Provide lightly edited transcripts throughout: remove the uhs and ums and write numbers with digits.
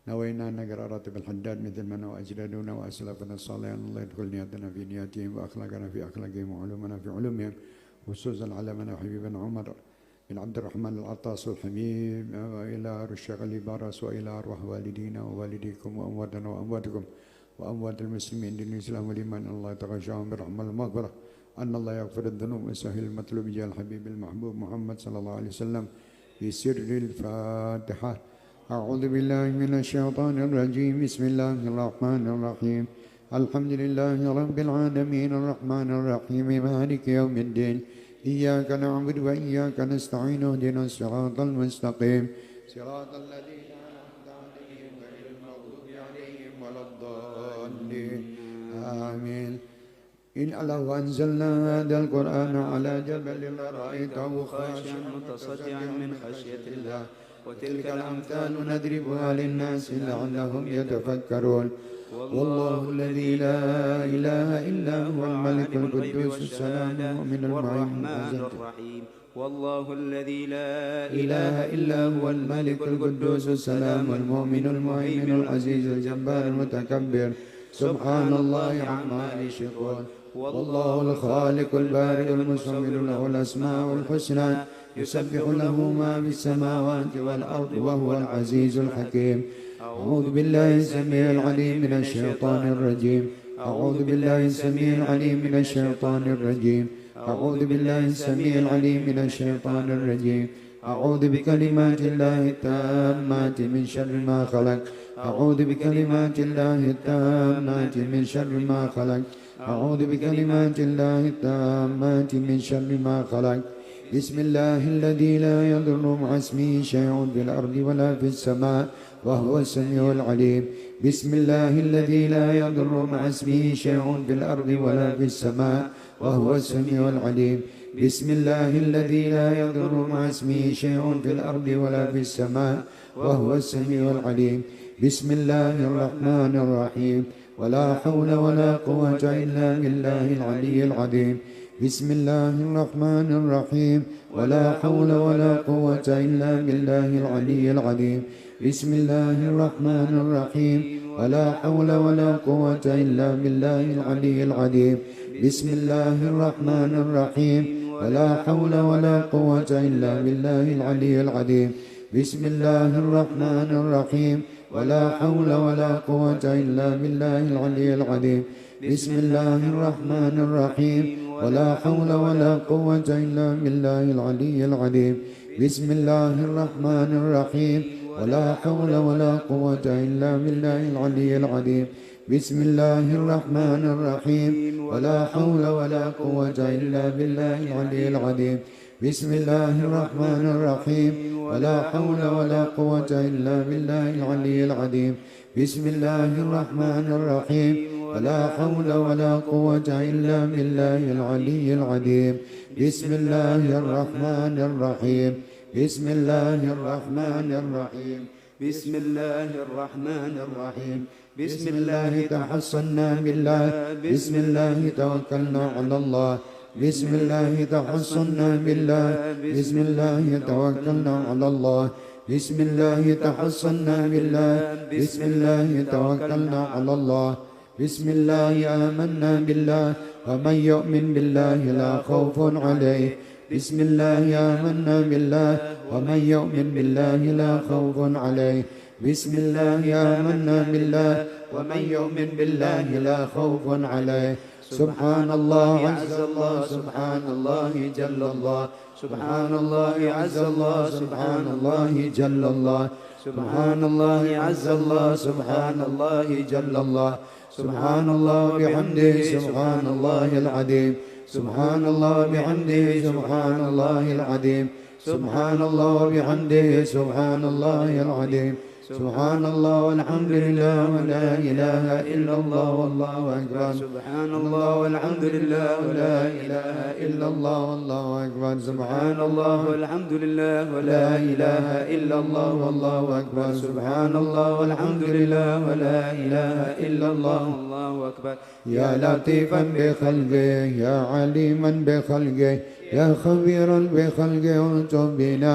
نوينا أن نقرأ راتب الحداد مثل ما نوى أجدادنا وأسلافنا الصالحين. الله يدخل نياتنا في نياتهم وأخلاقنا في أخلاقهم وعلومنا في علومهم، خصوصا علمنا وحبيبنا عمر بن عبد الرحمن العطاس الحميد، وإلى الشيخ البارس، وإلى أرواح والدينا ووالديكم وأمواتنا وأمواتكم وأموات المسلمين دين الإسلام والإيمان. الله يتغشاهم برحمة المغفرة، أن الله يغفر الذنوب ويسهل المطلوب جاء الحبيب المحبوب محمد صلى الله عليه وسلم في سر الفاتحة. أعوذ بالله من الشيطان الرجيم. بسم الله الرحمن الرحيم. الحمد لله رب العالمين الرحمن الرحيم مالك يوم الدين. إياك نعبد وإياك نستعين اهدنا الصراط المستقيم صراط الذين أنعمت عليهم غير المغضوب عليهم ولا الضالين آمين. إن لو أنزلنا هذا القرآن على جبل لرأيته خاشعا متصدعا من خشية الله، وتلك الأمثال نضربها للناس لعلهم يتفكرون. والله الذي لا إله إلا هو الملك القدوس السلام المؤمن الرحمن الرحيم. والله الذي لا إله إلا هو الملك القدوس السلام المؤمن المهيمن العزيز الجبار المتكبر، سبحان الله عما يشركون. والله الخالق البارئ المصور له الأسماء الحسنى، يسبح له ما في السماوات والأرض وهو العزيز الحكيم. أعوذ بالله السميع العليم من الشيطان الرجيم. أعوذ بالله السميع العليم من الشيطان الرجيم. أعوذ بالله السميع العليم من الشيطان الرجيم. أعوذ بكلمات الله التامات من شر ما خلق. أعوذ بكلمات الله التامات من شر ما خلق. أعوذ بكلمات الله التامات من شر ما خلق. بسم الله الذي لا يضر مع اسمه شيء في الأرض ولا في السماء وهو السميع العليم. بسم الله الذي لا يضر مع اسمه شيء في الأرض ولا في السماء وهو السميع العليم. بسم الله الذي لا يضر مع اسمه شيء في الأرض ولا في السماء وهو السميع العليم. بسم الله الرحمن الرحيم. ولا حول ولا قوة إلا بالله العلي العظيم. بسم الله الرحمن الرحيم. ولا حول ولا قوة إلا بالله العلي العظيم. بسم الله الرحمن الرحيم. ولا حول ولا قوة إلا بالله العلي العظيم. بسم الله الرحمن الرحيم. ولا حول ولا قوة إلا بالله العلي العظيم. بسم الله الرحمن الرحيم. ولا حول ولا قوة إلا بالله العلي العظيم. بسم الله الرحمن الرحيم. ولا حول ولا قوة إلا بالله العلي العظيم. بسم الله الرحمن الرحيم. ولا حول ولا قوة إلا بالله العلي العظيم. بسم الله الرحمن الرحيم. ولا حول ولا قوة إلا بالله العلي العظيم. بسم الله الرحمن الرحيم. ولا حول ولا قوة إلا بالله العلي العظيم. بسم الله الرحمن الرحيم. ولا حول ولا قوة إلا بالله العلي العظيم. بسم الله الرحمن الرحيم. بسم الله الرحمن الرحيم. بسم الله الرحمن الرحيم. بسم الله تحصنا بالله. بسم الله توكلنا على الله. بسم الله تحصنا بالله. بسم الله توكلنا على الله. بسم الله تحصنا بالله. بسم الله توكلنا على الله. بسم الله آمنا بالله. ومن يؤمن بالله لا خوف عليه. بسم الله آمنا بالله. ومن يؤمن بالله لا خوف عليه. بسم الله آمنا بالله. ومن يؤمن بالله لا خوف عليه. سبحان الله عز الله. سبحان الله جل الله. سبحان الله عز الله. سبحان الله جل الله. سبحان الله عز الله. سبحان الله جل الله. سبحان الله بحمده. سبحان الله العظيم. سبحان الله بحمده. سبحان الله العظيم. سبحان الله بحمده. سبحان الله العظيم. سبحان الله والحمد لله ولا إله إلا الله والله أكبر. سبحان الله والحمد لله ولا إله إلا الله والله أكبر. سبحان الله والحمد لله ولا إله إلا الله والله أكبر. سبحان الله والحمد لله ولا إله إلا الله والله أكبر. يا لطيفا بخلقه يا عليما بخلقه يا خبيرا بخلقه انتم بنا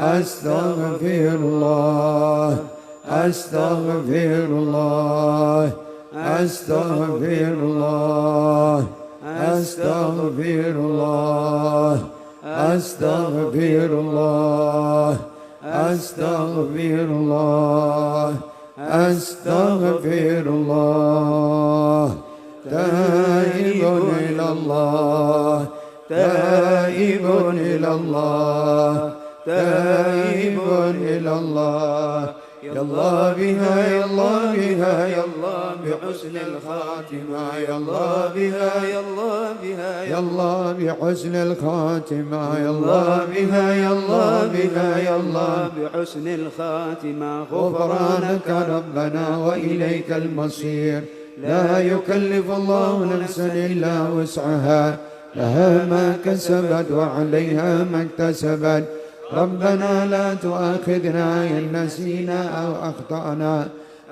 أستغفر الله أستغفر الله أستغفر الله أستغفر الله أستغفر الله أستغفر الله أستغفر الله تائب إلى الله تائب إلى الله تائب إلى الله يا الله بها يا الله بها يا الله بحسن الخاتمة يا الله بها يا الله بها يا الله بحسن الخاتمة يا الله بها يا الله بها يا الله بحسن الخاتمة غفرانك ربنا وإليك المصير لا يكلف الله نفسا إلا وسعها لها ما كسبت وعليها ما اكتسبت ربنا لا تؤاخذنا إن نسينا أو أخطأنا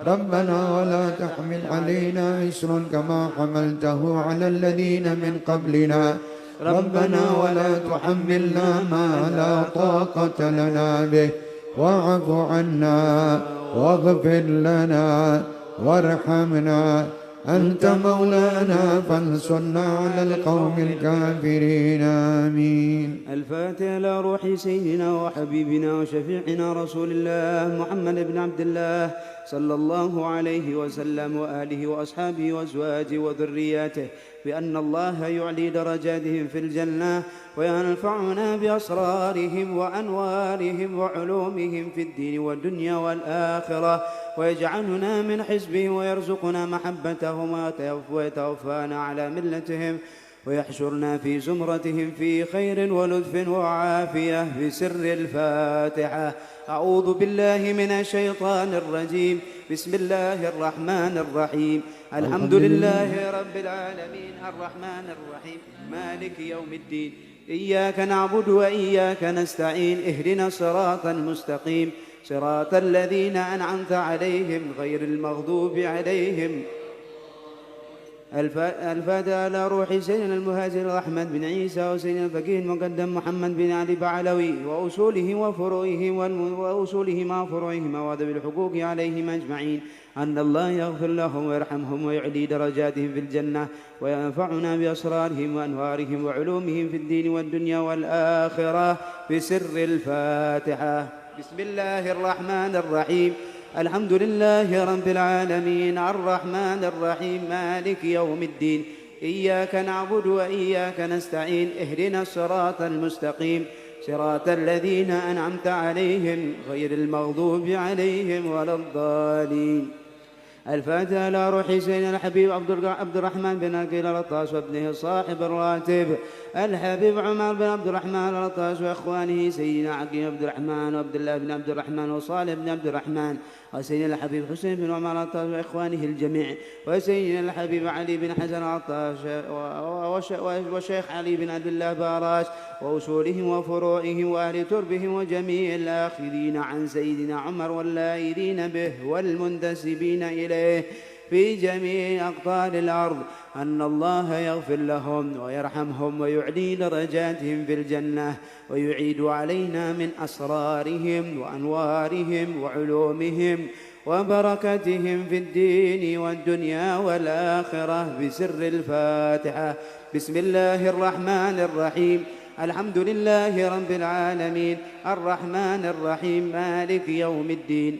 ربنا ولا تحمل علينا إصرا كما حملته على الذين من قبلنا ربنا ولا تحملنا ما لا طاقة لنا به واعف عنا واغفر لنا وارحمنا أنت مولانا فانصرنا على القوم الكافرين آمين. الفاتحة إلى روح سيدنا وحبيبنا وشفيعنا رسول الله محمد بن عبد الله صلى الله عليه وسلم وآله وأصحابه وأزواجه وذرياته بأن الله يعلي درجاتهم في الجنة وينفعنا بأسرارهم وأنوارهم وعلومهم في الدين والدنيا والآخرة ويجعلنا من حزبهم ويرزقنا محبتهم ويتوفانا على ملتهم ويحشرنا في زمرتهم في خير ولطف وعافية بسر الفاتحة. أعوذ بالله من الشيطان الرجيم. بسم الله الرحمن الرحيم. الحمد لله رب العالمين الرحمن الرحيم مالك يوم الدين إياك نعبد وإياك نستعين اهدنا الصراط المستقيم صراط الذين أنعمت عليهم غير المغضوب عليهم. الفاتحة على روح سيدنا المهاجر أحمد بن عيسى وسيدنا الفقيه المقدم محمد بن علي بعلوي وأصوله وفروعه وفروعهما وذوي الحقوق عليهم أجمعين أن الله يغفر لهم ويرحمهم ويعلي درجاتهم في الجنة وينفعنا بأسرارهم وأنوارهم وعلومهم في الدين والدنيا والآخرة بسر الفاتحة. بسم الله الرحمن الرحيم. الحمد لله رب العالمين الرحمن الرحيم مالك يوم الدين إياك نعبد وإياك نستعين اهدنا الصراط المستقيم صراط الذين أنعمت عليهم غير المغضوب عليهم ولا الضالين. الفاتحة على روح سيدنا الحبيب عبد الرحمن بن عقيل الرطاس وابنه صاحب الراتب الحبيب عمر بن عبد الرحمن الرطاس وإخوانه سيدنا عقيل عبد الرحمن وعبد الله بن عبد الرحمن وصالح بن عبد الرحمن وسيدنا الحبيب حسين بن عمر الرطاس وإخوانه الجميع وسيدنا الحبيب علي بن حسن الرطاس وشيخ علي بن عبد الله باراش وأصولهم وفروعهم وأهل تربهم وجميع الآخذين عن سيدنا عمر واللائذين به والمنتسبين إليه في جميع أقطار الأرض أن الله يغفر لهم ويرحمهم ويعلي درجاتهم في الجنة ويعيد علينا من أسرارهم وأنوارهم وعلومهم وبركتهم في الدين والدنيا والآخرة بسر الفاتحة. بسم الله الرحمن الرحيم. الحمد لله رب العالمين الرحمن الرحيم مالك يوم الدين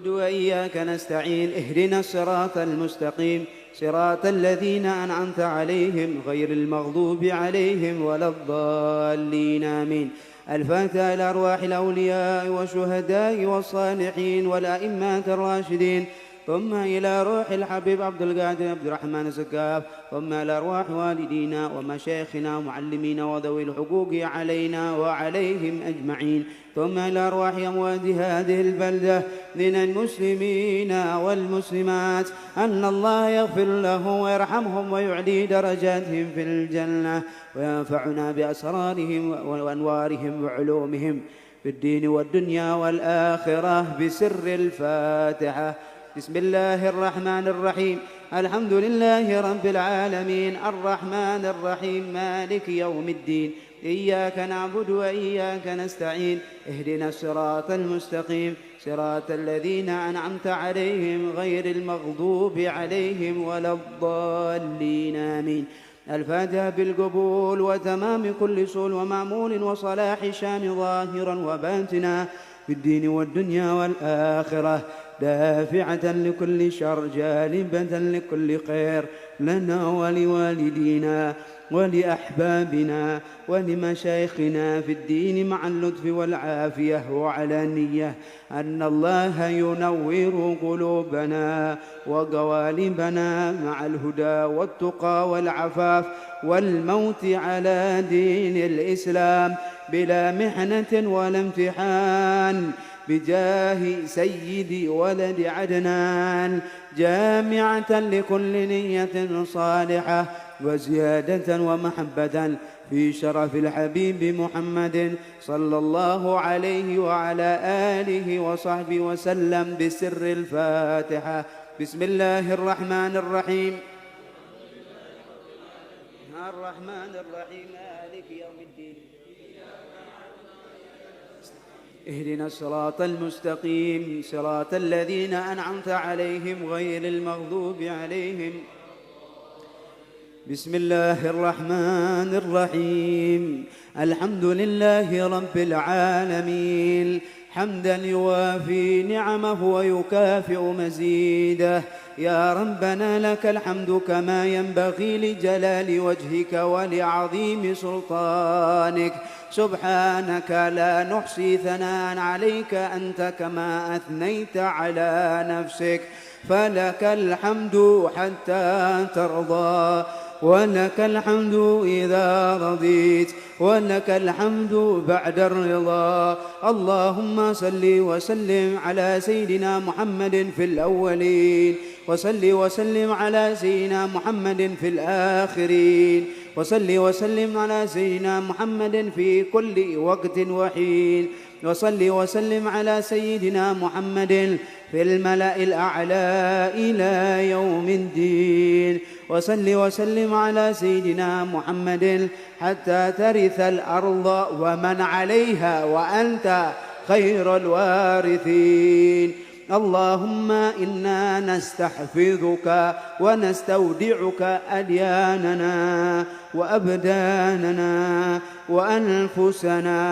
وإياك نستعين اهدنا الصراط المستقيم صراط الذين أنعمت عليهم غير المغضوب عليهم ولا الضالين آمين. الفاتحة إلى أرواح الأولياء والشهداء والصالحين والأئمة الراشدين ثم إلى روح الحبيب عبد القادر عبد الرحمن السقاف ثم إلى أرواح والدينا ومشايخنا ومعلمينا وذوي الحقوق علينا وعليهم أجمعين ثم إلى أرواح أموات هذه البلدة من المسلمين والمسلمات أن الله يغفر لهم ويرحمهم ويعلي درجاتهم في الجنة وينفعنا بأسرارهم وأنوارهم وعلومهم في الدين والدنيا والآخرة بسر الفاتحة. بسم الله الرحمن الرحيم. الحمد لله رب العالمين الرحمن الرحيم مالك يوم الدين إياك نعبد وإياك نستعين اهدنا الصراط المستقيم صراط الذين أنعمت عليهم غير المغضوب عليهم ولا الضالين آمين. الفاتحة بالقبول وتمام كل صول ومعمول وصلاح شام ظاهرا وباطنا في الدين والدنيا والآخرة، دافعة لكل شر جالبة لكل خير لنا ولوالدينا ولأحبابنا ولمشايخنا في الدين مع اللطف والعافية وعلى نية أن الله ينور قلوبنا وقوالبنا مع الهدى والتقى والعفاف والموت على دين الإسلام بلا محنة ولا امتحان، بجاه سيد ولد عدنان، جامعة لكل نية صالحة وزيادة ومحبة في شرف الحبيب محمد صلى الله عليه وعلى آله وصحبه وسلم بسر الفاتحة. بسم الله الرحمن الرحيم. الرحمن الرحيم مالك يوم الدين. اهدنا الصراط المستقيم صراط الذين أنعمت عليهم غير المغضوب عليهم. بسم الله الرحمن الرحيم. الحمد لله رب العالمين حمدا يوافي نعمه ويكافئ مزيده. يا ربنا لك الحمد كما ينبغي لجلال وجهك ولعظيم سلطانك، سبحانك لا نحصي ثناء عليك أنت كما أثنيت على نفسك، فلك الحمد حتى ترضى ولك الحمد إذا رضيت ولك الحمد بعد الرضا. اللهم صل وسلم على سيدنا محمد في الأولين، وصل وسلم على سيدنا محمد في الآخرين، وصل وسلم على سيدنا محمد في كل وقت وحين، وصل وسلم على سيدنا محمد في الملأ الأعلى إلى يوم الدين، وصل وسلم على سيدنا محمد حتى ترث الأرض ومن عليها وأنت خير الوارثين. اللهم إنا نستحفظك ونستودعك أدياننا وأبداننا وأنفسنا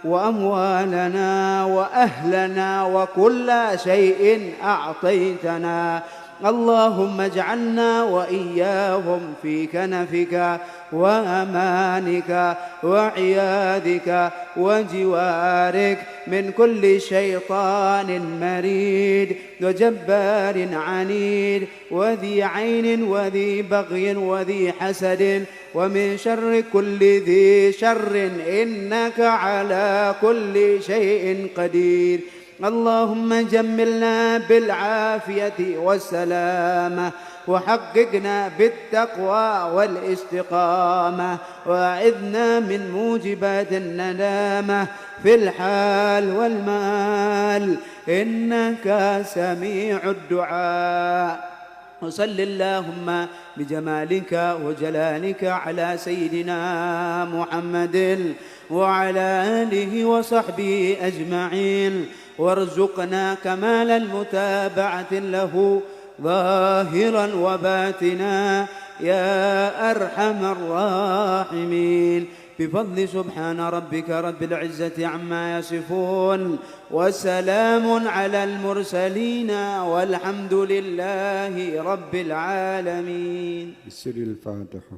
وأموالنا وأهلنا وكل شيء أعطيتنا. اللهم اجعلنا وإياهم في كنفك وأمانك وعيادك وجوارك من كل شيطان مريد وجبار عنيد وذي عين وذي بغي وذي حسد ومن شر كل ذي شر إنك على كل شيء قدير. اللهم جملنا بالعافية والسلامة وحققنا بالتقوى والاستقامة وأعذنا من موجبات الندامة في الحال والمال إنك سميع الدعاء. وصل اللهم بجمالك وجلالك على سيدنا محمد وعلى آله وصحبه أجمعين، وارزقنا كمال المتابعة له ظاهرا وباطنا يا أرحم الراحمين، بفضل سبحان ربك رب العزة عما يصفون وسلام على المرسلين والحمد لله رب العالمين. بسر الفاتحة.